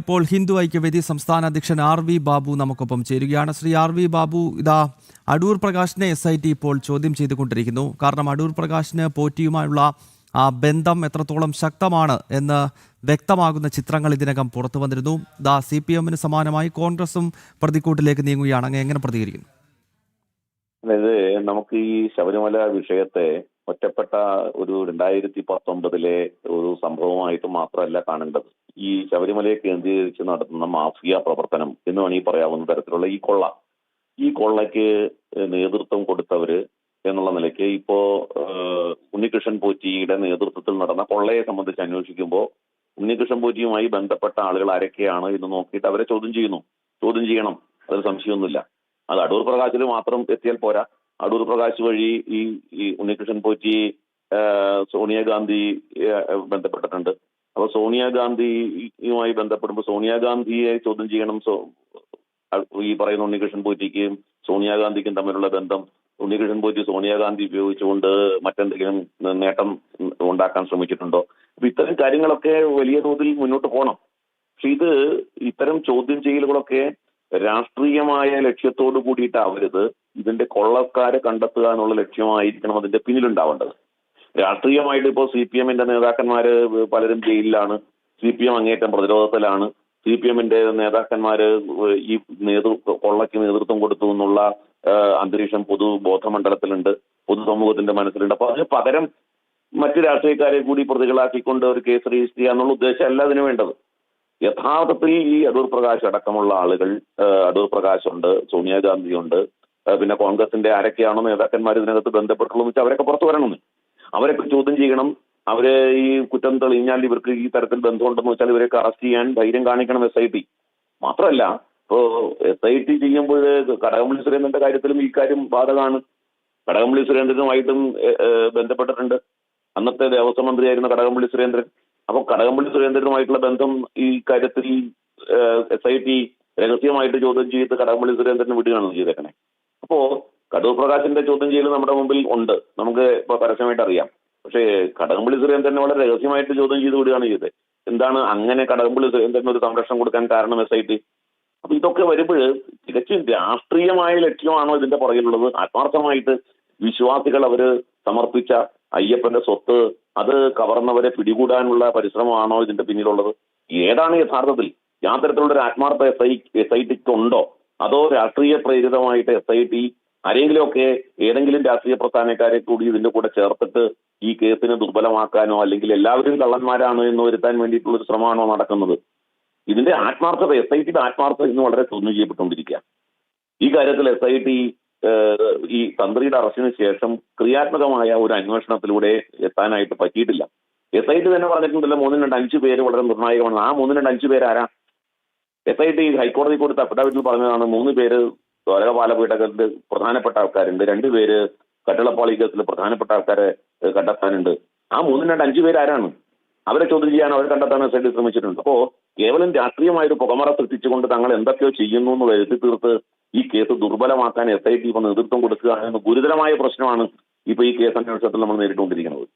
ഇപ്പോൾ ഹിന്ദു ഐക്യവേദി സംസ്ഥാന അധ്യക്ഷൻ RV ബാബു നമുക്കൊപ്പം ചേരുകയാണ്. ശ്രീ RV ബാബു, ഇതാ അടൂർ പ്രകാശിനെ SIT ഇപ്പോൾ ചോദ്യം ചെയ്തുകൊണ്ടിരിക്കുന്നു. കാരണം അടൂർ പ്രകാശിന് പോറ്റിയുമായുള്ള ബന്ധം എത്രത്തോളം ശക്തമാണ് എന്ന് വ്യക്തമാകുന്ന ചിത്രങ്ങൾ ഇതിനകം പുറത്തു വന്നിരുന്നു. CPM-ന് സമാനമായി കോൺഗ്രസും പ്രതിക്കൂട്ടിലേക്ക് നീങ്ങുകയാണ്. അങ്ങ് എങ്ങനെ പ്രതികരിക്കുന്നു? അതായത് നമുക്ക് ഈ ശബരിമല വിഷയത്തെ ഒറ്റപ്പെട്ട ഒരു 2019 ഒരു സംഭവമായിട്ട് മാത്രമല്ല കാണേണ്ടത്. ഈ ശബരിമലയെ കേന്ദ്രീകരിച്ച് നടത്തുന്ന മാഫിയ പ്രവർത്തനം എന്ന് വേണമെങ്കിൽ പറയാവുന്ന തരത്തിലുള്ള ഈ കൊള്ളയ്ക്ക് നേതൃത്വം കൊടുത്തവര് എന്നുള്ള നിലയ്ക്ക് ഇപ്പോ ഉണ്ണികൃഷ്ണൻ പോറ്റിയുടെ നേതൃത്വത്തിൽ നടന്ന കൊള്ളയെ സംബന്ധിച്ച് അന്വേഷിക്കുമ്പോൾ ഉണ്ണികൃഷ്ണൻ പോറ്റിയുമായി ബന്ധപ്പെട്ട ആളുകൾ ആരൊക്കെയാണ് എന്ന് നോക്കിയിട്ട് അവരെ ചോദ്യം ചെയ്യണം. അതിൽ സംശയമൊന്നുമില്ല. അത് അടൂർ പ്രകാശിൽ മാത്രം എത്തിയാൽ പോരാ. അടൂർ പ്രകാശ് വഴി ഈ ഉണ്ണികൃഷ്ണൻ പോറ്റി സോണിയാഗാന്ധി ബന്ധപ്പെട്ടിട്ടുണ്ട്. അപ്പൊ സോണിയാഗാന്ധിയുമായി ബന്ധപ്പെടുമ്പോൾ സോണിയാഗാന്ധിയെ ചോദ്യം ചെയ്യണം. ഈ പറയുന്ന ഉണ്ണികൃഷ്ണൻ പോറ്റിക്കും സോണിയാഗാന്ധിക്കും തമ്മിലുള്ള ബന്ധം, ഉണ്ണികൃഷ്ണൻ പോറ്റി സോണിയാഗാന്ധി ഉപയോഗിച്ചുകൊണ്ട് മറ്റെന്തെങ്കിലും നേട്ടം ഉണ്ടാക്കാൻ ശ്രമിച്ചിട്ടുണ്ടോ? അപ്പൊ ഇത്തരം കാര്യങ്ങളൊക്കെ വലിയ തോതിൽ മുന്നോട്ട് പോകണം. പക്ഷെ ഇത്തരം ചോദ്യം ചെയ്യലുകളൊക്കെ രാഷ്ട്രീയമായ ലക്ഷ്യത്തോടു കൂടിയിട്ടാവരുത്. ഇതിന്റെ കൊള്ളക്കാരെ കണ്ടെത്തുക എന്നുള്ള ലക്ഷ്യമായിരിക്കണം അതിന്റെ പിന്നിലുണ്ടാവേണ്ടത്. രാഷ്ട്രീയമായിട്ട് ഇപ്പോൾ CPM-ന്റെ നേതാക്കന്മാര് പലരും ജയിലിലാണ്. CPM അങ്ങേറ്റം പ്രതിരോധത്തിലാണ്. CPM-ന്റെ നേതാക്കന്മാര് ഈ കൊള്ളയ്ക്ക് നേതൃത്വം കൊടുത്തു എന്നുള്ള അന്തരീക്ഷം പൊതുബോധമണ്ഡലത്തിലുണ്ട്, പൊതുസമൂഹത്തിന്റെ മനസ്സിലുണ്ട്. അപ്പൊ അതിന് പകരം മറ്റു രാഷ്ട്രീയക്കാരെ കൂടി പ്രതികളാക്കിക്കൊണ്ട് ഒരു കേസ് രജിസ്റ്റർ ചെയ്യുക എന്നുള്ള ഉദ്ദേശമല്ല അതിന് വേണ്ടത്. യഥാർത്ഥത്തിൽ ഈ അടൂർ പ്രകാശ് അടക്കമുള്ള ആളുകൾ, അടൂർ പ്രകാശ് ഉണ്ട്, സോണിയാഗാന്ധി ഉണ്ട്, പിന്നെ കോൺഗ്രസിന്റെ ആരൊക്കെയാണോ നേതാക്കന്മാർ ഇതിനകത്ത് ബന്ധപ്പെട്ടുള്ളതെന്ന് വെച്ചാൽ അവരൊക്കെ പുറത്തു വരണമെന്ന്. അവരൊക്കെ ചോദ്യം ചെയ്യണം. അവര് ഈ കുറ്റം തെളിഞ്ഞാൽ ഇവർക്ക് ഈ തരത്തിൽ ബന്ധമുണ്ടെന്ന് വെച്ചാൽ ഇവരൊക്കെ അറസ്റ്റ് ചെയ്യാൻ ധൈര്യം കാണിക്കണം SIT. മാത്രമല്ല, ഇപ്പോ SIT ചെയ്യുമ്പോൾ കടകംപള്ളി സുരേന്ദ്രന്റെ കാര്യത്തിലും ഈ കാര്യം ബാധകമാണ്. കടകംപള്ളി സുരേന്ദ്രനുമായിട്ടും ബന്ധപ്പെട്ടിട്ടുണ്ട്. അന്നത്തെ ദേവസ്വം മന്ത്രിയായിരുന്ന കടകംപള്ളി സുരേന്ദ്രൻ. അപ്പൊ കടകംപള്ളി സുരേന്ദ്രനുമായിട്ടുള്ള ബന്ധം ഈ കാര്യത്തിൽ SIT രഹസ്യമായിട്ട് ചോദ്യം ചെയ്ത് കടകംപള്ളി സുരേന്ദ്രന് വിടുകയാണ് ചെയ്തേക്കണേ. അപ്പോ അടൂർ പ്രകാശിന്റെ ചോദ്യം ചെയ്യൽ നമ്മുടെ മുമ്പിൽ ഉണ്ട്, നമുക്ക് ഇപ്പൊ പരസ്യമായിട്ട് അറിയാം. പക്ഷേ കടകംപള്ളി സുരേന്ദ്രനെ വളരെ രഹസ്യമായിട്ട് ചോദ്യം ചെയ്ത് വിടുകയാണ് ചെയ്തത്. എന്താണ് അങ്ങനെ കടകംപള്ളി സുരേന്ദ്രന് ഒരു സംരക്ഷണം കൊടുക്കാൻ കാരണം SIT? അപ്പൊ ഇതൊക്കെ വരുമ്പോൾ തികച്ചും രാഷ്ട്രീയമായ ലക്ഷ്യമാണോ ഇതിന്റെ പുറകിലുള്ളത്? ആത്മാർത്ഥമായിട്ട് വിശ്വാസികൾ അവര് സമർപ്പിച്ച അയ്യപ്പന്റെ സ്വത്ത് അത് കവർന്നവരെ പിടികൂടാനുള്ള പരിശ്രമമാണോ ഇതിന്റെ പിന്നിലുള്ളത്? ഏതാണ് യഥാർത്ഥത്തിൽ? യാതൊരുത്തരത്തിലുള്ള ഒരു ആത്മാർത്ഥ SIT ഉണ്ടോ? അതോ രാഷ്ട്രീയ പ്രേരിതമായിട്ട് SIT ആരെങ്കിലുമൊക്കെ ഏതെങ്കിലും രാഷ്ട്രീയ പ്രസ്ഥാനക്കാരെ കൂടി ഇതിന്റെ കൂടെ ചേർത്തിട്ട് ഈ കേസിനെ ദുർബലമാക്കാനോ അല്ലെങ്കിൽ എല്ലാവരും കള്ളന്മാരാണ് എന്ന് വരുത്താൻ വേണ്ടിയിട്ടുള്ള ഒരു ശ്രമമാണോ നടക്കുന്നത്? ഇതിന്റെ ആത്മാർത്ഥത, SIT-യുടെ ആത്മാർത്ഥത ഇന്ന് വളരെ ചോദ്യം ചെയ്യപ്പെട്ടുകൊണ്ടിരിക്കുക. ഈ കാര്യത്തിൽ SIT ഈ തന്ത്രിയുടെ അറസ്റ്റിന് ശേഷം ക്രിയാത്മകമായ ഒരു അന്വേഷണത്തിലൂടെ എത്താനായിട്ട് പറ്റിയിട്ടില്ല. SIT തന്നെ പറഞ്ഞിട്ടുണ്ടല്ലോ 3-5 പേര് വളരെ നിർണായകമാണ്. ആ 3-5 പേരാരാ? SIT ഹൈക്കോടതി കൊടുത്ത അഫിഡാവിറ്റിൽ പറഞ്ഞതാണ് 3 പേര് ദ്വാരകപാലപീഠത്തിൽ പ്രധാനപ്പെട്ട ആൾക്കാരുണ്ട്, 2 പേര് കട്ടിളപ്പാളി കേസിൽ പ്രധാനപ്പെട്ട ആൾക്കാരെ കണ്ടെത്താനുണ്ട്. ആ 3-5 പേരാരാണ്? അവരെ ചോദ്യം ചെയ്യാൻ, അവരെ കണ്ടെത്താൻ SIT ശ്രമിച്ചിട്ടുണ്ട്. അപ്പോ കേവലം രാഷ്ട്രീയമായൊരു പുകമറ സൃഷ്ടിച്ചുകൊണ്ട് തങ്ങൾ എന്തൊക്കെയോ ചെയ്യുന്നു എന്ന് വരുത്തി തീർത്ത് ഈ കേസ് ദുർബലമാക്കാൻ SIT ഇപ്പൊ നേതൃത്വം കൊടുക്കുക എന്ന ഗുരുതരമായ പ്രശ്നമാണ് ഇപ്പൊ ഈ കേസ് അന്വേഷണത്തിൽ നമ്മൾ നേരിട്ടുകൊണ്ടിരിക്കുന്നത്.